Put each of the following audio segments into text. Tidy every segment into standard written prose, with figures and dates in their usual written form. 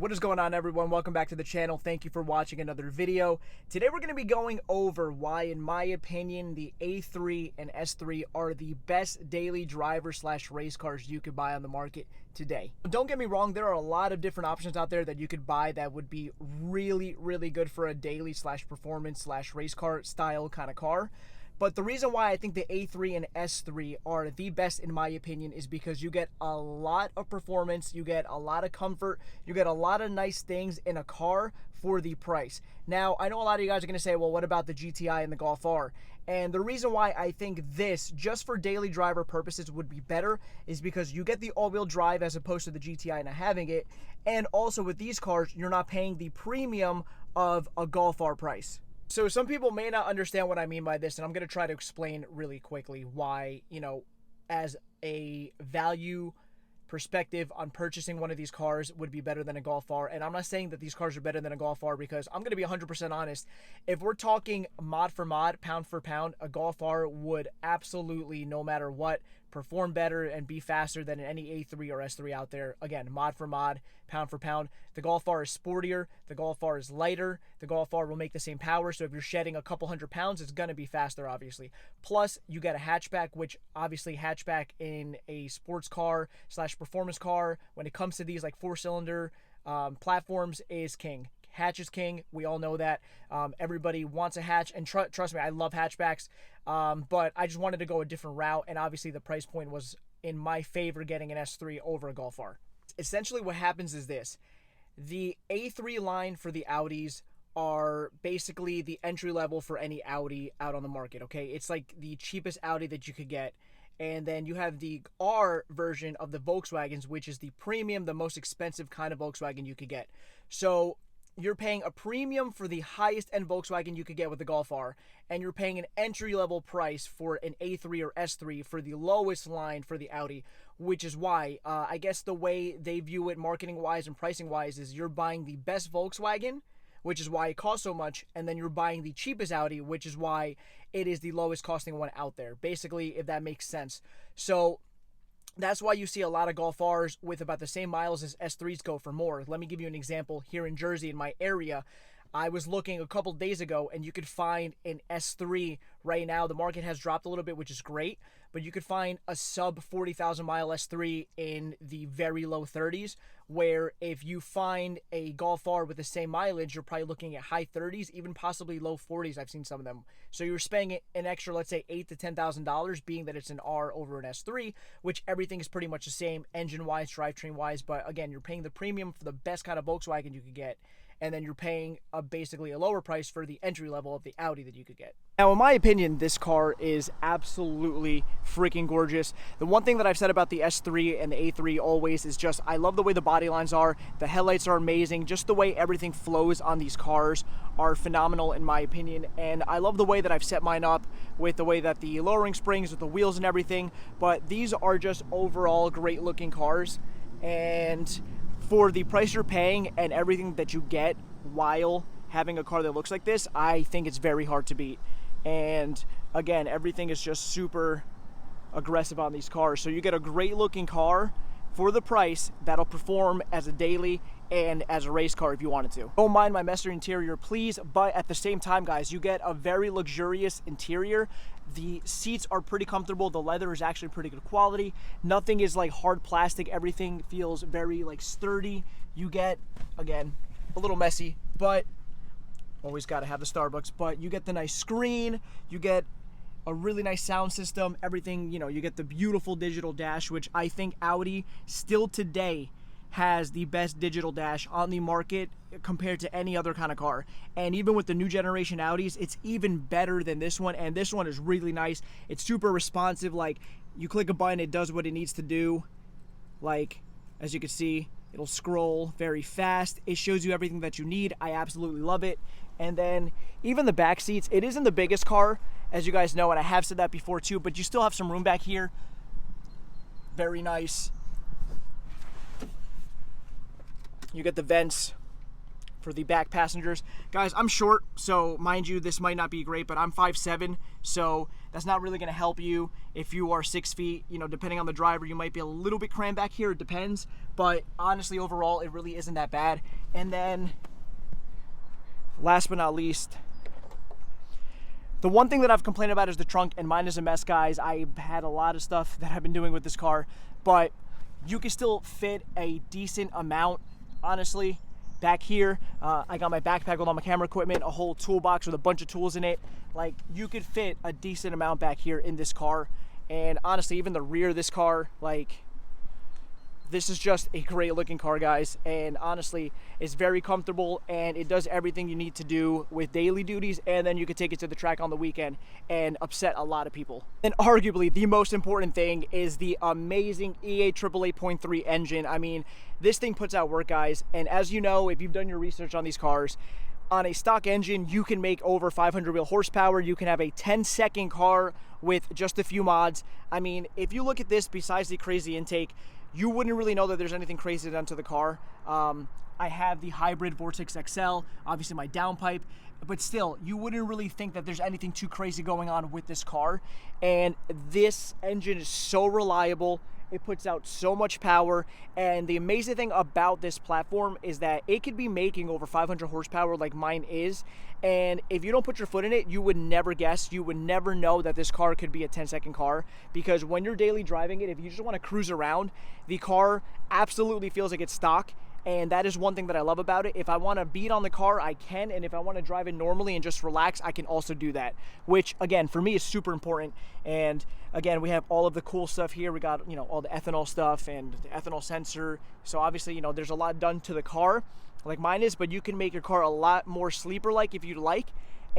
What is going on, everyone? Welcome back to the channel. Thank you for watching another video. Today we're going to be going over why, in my opinion, the A3 and S3 are the best daily driver slash race cars you could buy on the market today. Don't get me wrong, there are a lot of different options out there that you could buy that would be really good for a daily slash performance slash race car style kind of car. But the reason why I think the A3 and S3 are the best, in my opinion, is because you get a lot of performance, you get a lot of comfort, you get a lot of nice things in a car for the price. Now, I know a lot of you guys are going to say, well, what about the GTI and the Golf R? And the reason why I think this, just for daily driver purposes, would be better is because you get the all-wheel drive as opposed to the GTI not having it. And also with these cars, you're not paying the premium of a Golf R price. So some people may not understand what I mean by this, and I'm going to try to explain really quickly why, as a value perspective on purchasing one of these cars would be better than a Golf R. And I'm not saying that these cars are better than a Golf R, because I'm going to be 100% honest. If we're talking mod for mod, pound for pound, a Golf R would absolutely, no matter what, perform better and be faster than any A3 or S3 out there. Again, mod for mod, pound for pound. The Golf R is sportier. The Golf R is lighter. The Golf R will make the same power. So if you're shedding a couple hundred pounds, it's going to be faster, obviously. Plus, you get a hatchback, which obviously hatchback in a sports car slash performance car, when it comes to these like four-cylinder platforms, is king. Hatch is king. We all know that. Everybody wants a hatch, and trust me, I love hatchbacks. But I just wanted to go a different route, and obviously the price point was in my favor, getting an S3 over a Golf R. Essentially what happens is this. The A3 line for the Audis are basically the entry level for any Audi out on the market, okay? It's like the cheapest Audi that you could get. And then you have the R version of the Volkswagens, which is the premium, the most expensive kind of Volkswagen you could get. So you're paying a premium for the highest end Volkswagen you could get with the Golf R, and you're paying an entry-level price for an A3 or S3 for the lowest line for the Audi, which is why, I guess the way they view it marketing-wise and pricing-wise is you're buying the best Volkswagen, which is why it costs so much, and then you're buying the cheapest Audi, which is why it is the lowest costing one out there, basically, if that makes sense. So that's why you see a lot of Golf Rs with about the same miles as S3s go for more. Let me give you an example. Here in Jersey, in my area, I was looking a couple days ago, and you could find an S3 right now. The market has dropped a little bit, which is great, but you could find a sub 40,000 mile S3 in the very low 30s, where if you find a Golf R with the same mileage, you're probably looking at high 30s, even possibly low 40s. I've seen some of them. So you're spending an extra, let's say, $8,000 to $10,000, being that it's an R over an S3, which everything is pretty much the same engine-wise, drivetrain-wise. But again, you're paying the premium for the best kind of Volkswagen you could get, and then you're paying basically a lower price for the entry level of the Audi that you could get. Now, in my opinion, this car is absolutely freaking gorgeous. The one thing that I've said about the S3 and the A3 always is just, I love the way the body lines are. The headlights are amazing. Just the way everything flows on these cars are phenomenal, in my opinion. And I love the way that I've set mine up with the way that the lowering springs with the wheels and everything. But these are just overall great looking cars. And for the price you're paying and everything that you get while having a car that looks like this, I think it's very hard to beat. And again, everything is just super aggressive on these cars. So you get a great looking car for the price that'll perform as a daily and as a race car if you wanted to. Don't mind my messy interior, please, but at the same time, guys, you get a very luxurious interior. The seats are pretty comfortable. The leather is actually pretty good quality. Nothing is like hard plastic. Everything feels very like sturdy. You get, again, a little messy, but always got to have the Starbucks. But you get the nice screen. You get a really nice sound system. Everything, you get the beautiful digital dash, which I think Audi still today has the best digital dash on the market compared to any other kind of car. And even with the new generation Audis, it's even better than this one. And this one is really nice. It's super responsive. Like, you click a button, it does what it needs to do. Like, as you can see, it'll scroll very fast. It shows you everything that you need. I absolutely love it. And then even the back seats, it isn't the biggest car, as you guys know, and I have said that before too, but you still have some room back here. Very nice. You get the vents for the back passengers. Guys, I'm short, so mind you, this might not be great, but I'm 5'7", so That's not really going to help you if you are 6 feet. You know, depending on the driver, you might be a little bit crammed back here. It depends. But honestly, overall, it really isn't that bad. And then, last but not least, the one thing that I've complained about is the trunk, and mine is a mess, guys. I've had a lot of stuff that I've been doing with this car, but you can still fit a decent amount, honestly. Back here, I got my backpack with all my camera equipment, a whole toolbox with a bunch of tools in it. Like, you could fit a decent amount back here in this car. And honestly, even the rear of this car, like, this is just a great looking car, guys, and honestly, it's very comfortable, and it does everything you need to do with daily duties, and then you can take it to the track on the weekend and upset a lot of people. And arguably, the most important thing is the amazing EA 888.3 engine. I mean, this thing puts out work, guys, and as you know, if you've done your research on these cars, on a stock engine, you can make over 500 wheel horsepower. You can have a 10-second car with just a few mods. I mean, if you look at this, besides the crazy intake, you wouldn't really know that there's anything crazy done to the car. I have the hybrid Vortex XL, obviously my downpipe, but still, you wouldn't really think that there's anything too crazy going on with this car. And this engine is so reliable. It puts out so much power, and the amazing thing about this platform is that it could be making over 500 horsepower like mine is, and if you don't put your foot in it, you would never guess, you would never know that this car could be a 10-second car, because when you're daily driving it, if you just want to cruise around, the car absolutely feels like it's stock. And that is one thing that I love about it. If I want to beat on the car, I can. And if I want to drive it normally and just relax, I can also do that. Which, again, for me is super important. And again, we have all of the cool stuff here. We got, you know, all the ethanol stuff and the ethanol sensor. So obviously, you know, there's a lot done to the car like mine is. But you can make your car a lot more sleeper-like if you'd like.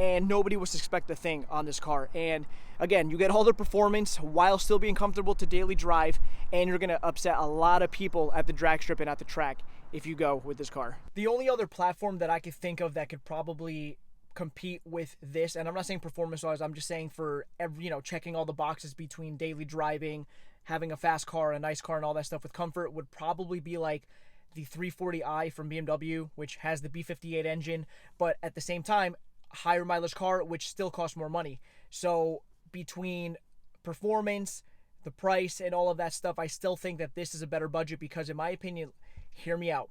And nobody would suspect a thing on this car. And again, you get all the performance while still being comfortable to daily drive. And you're going to upset a lot of people at the drag strip and at the track if you go with this car. The only other platform that I could think of that could probably compete with this, and I'm not saying performance-wise, I'm just saying for every, you know, checking all the boxes between daily driving, having a fast car, a nice car, and all that stuff with comfort, would probably be like the 340i from BMW, which has the B58 engine, but at the same time, higher mileage car, which still costs more money. So between performance, the price, and all of that stuff, I still think that this is a better budget because, in my opinion, hear me out.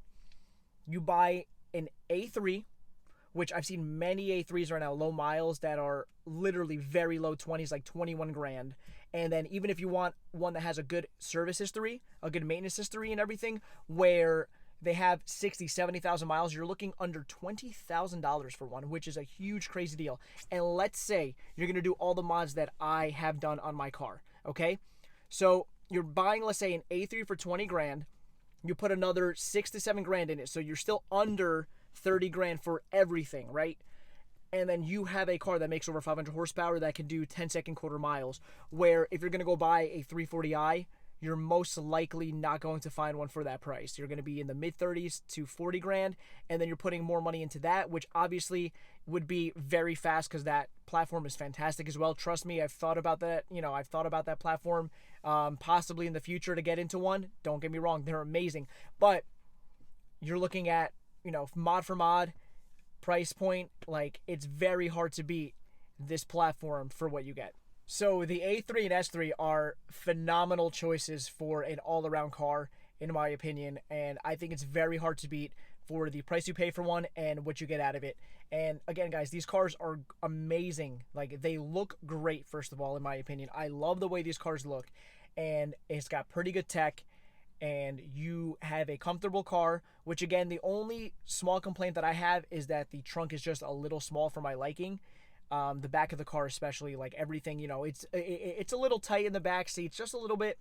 You buy an A3, which I've seen many A3s right now, low miles, that are literally very low 20s, like 21 grand. And then even if you want one that has a good service history, a good maintenance history and everything, where they have 60, 70,000 miles, you're looking under $20,000 for one, which is a huge, crazy deal. And let's say you're going to do all the mods that I have done on my car, okay? So you're buying, let's say, an A3 for 20 grand. You put another 6 to 7 grand in it, so you're still under 30 grand for everything, right? And then you have a car that makes over 500 horsepower that can do 10-second quarter miles, where if you're going to go buy a 340i, you're most likely not going to find one for that price. You're going to be in the mid-30s to 40 grand, and then you're putting more money into that, which obviously would be very fast because that platform is fantastic as well. Trust me, I've thought about that. You know, I've thought about that platform possibly in the future to get into one. Don't get me wrong, they're amazing. But you're looking at, you know, mod for mod, price point, like, it's very hard to beat this platform for what you get. So the A3 and S3 are phenomenal choices for an all-around car, in my opinion, and I think it's very hard to beat for the price you pay for one and what you get out of it. And again, guys, these cars are amazing. Like, they look great, first of all, in my opinion. I love the way these cars look, and it's got pretty good tech, and you have a comfortable car, which, again, the only small complaint that I have is that the trunk is just a little small for my liking. The back of the car especially, like, everything, you know, it's a little tight in the back seats, just a little bit,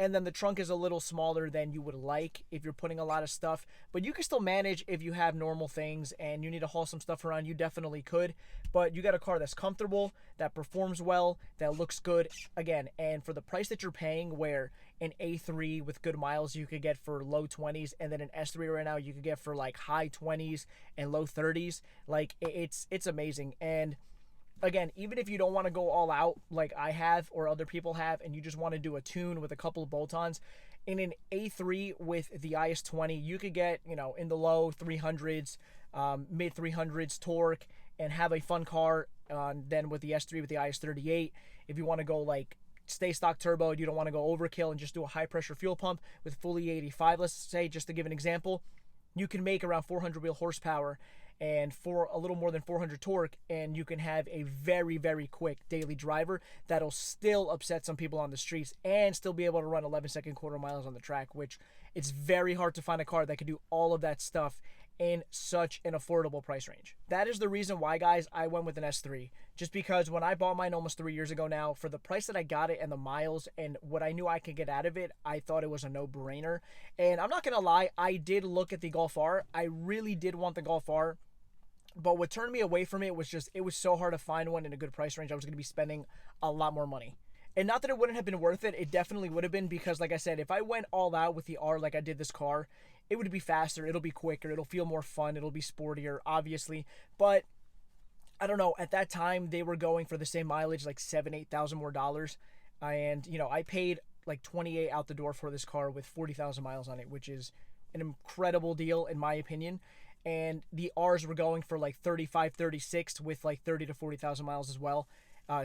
and then the trunk is a little smaller than you would like if you're putting a lot of stuff, but you can still manage if you have normal things and you need to haul some stuff around. You definitely could, but you got a car that's comfortable, that performs well, that looks good, again, and for the price that you're paying, where an A3 with good miles you could get for low 20s, and then an S3 right now you could get for like high 20s and low 30s, like, it's amazing. And again, even if you don't want to go all out like I have or other people have, and you just want to do a tune with a couple of bolt-ons, in an A3 with the IS-20, you could get, you know, in the low 300s, mid 300s torque, and have a fun car. Then with the S3, with the IS38, if you want to go like stay stock turbo, you don't want to go overkill and just do a high pressure fuel pump with full E85, let's say, just to give an example, you can make around 400 wheel horsepower and for a little more than 400 torque, and you can have a very, very quick daily driver that'll still upset some people on the streets and still be able to run 11-second quarter miles on the track, which it's very hard to find a car that can do all of that stuff in such an affordable price range. That is the reason why, guys, I went with an S3. Just because when I bought mine almost 3 years ago now, for the price that I got it and the miles and what I knew I could get out of it, I thought it was a no-brainer. And I'm not going to lie, I did look at the Golf R. I really did want the Golf R. But what turned me away from it was just, it was so hard to find one in a good price range. I was going to be spending a lot more money. And not that it wouldn't have been worth it, it definitely would have been, because like I said, if I went all out with the R like I did this car, it would be faster, it'll be quicker, it'll feel more fun, it'll be sportier, obviously. But I don't know, at that time they were going for the same mileage, like $7,000-8,000 more dollars. And you know, I paid like 28 out the door for this car with 40,000 miles on it, which is an incredible deal in my opinion. And the R's were going for like 35, 36 with like 30 to 40,000 miles as well.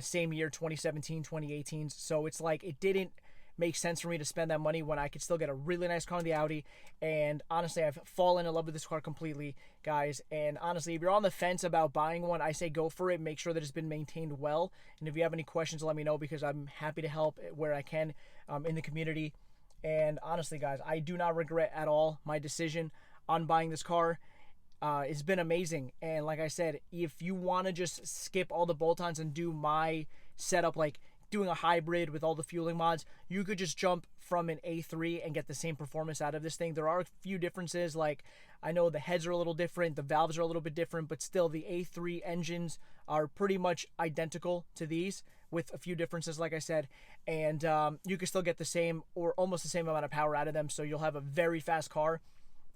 Same year, 2017, 2018. So it's like it didn't make sense for me to spend that money when I could still get a really nice car in the Audi. And honestly, I've fallen in love with this car completely, guys. And honestly, if you're on the fence about buying one, I say go for it. Make sure that it's been maintained well. And if you have any questions, let me know, because I'm happy to help where I can in the community. And honestly, guys, I do not regret at all my decision on buying this car. It's been amazing. And like I said, if you want to just skip all the bolt-ons and do my setup, like doing a hybrid with all the fueling mods, you could just jump from an A3 and get the same performance out of this thing. There are a few differences, like I know the heads are a little different, the valves are a little bit different, but still the A3 engines are pretty much identical to these with a few differences, like I said. And you can still get the same or almost the same amount of power out of them, so you'll have a very fast car.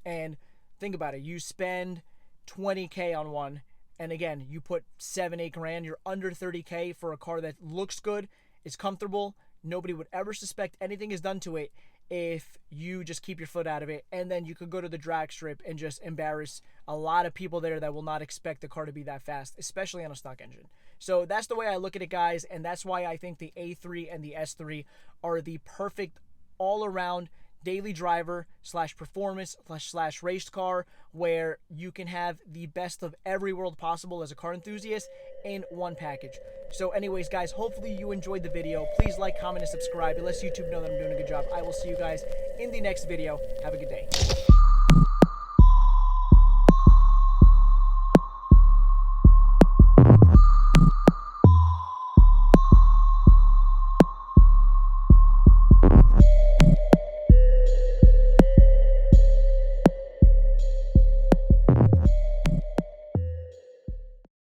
And think about it, you spend $20K on one, and again, you put 7-8 grand, you're under $30K for a car that looks good, is comfortable, nobody would ever suspect anything is done to it if you just keep your foot out of it. And then you could go to the drag strip and just embarrass a lot of people there that will not expect the car to be that fast, especially on a stock engine. So that's the way I look at it, guys, and that's why I think the A3 and the S3 are the perfect all-around daily driver slash performance slash race car, where you can have the best of every world possible as a car enthusiast in one package. So anyways, guys, hopefully you enjoyed the video. Please like, comment, and subscribe. It lets YouTube know that I'm doing a good job. I will see you guys in the next video. Have a good day.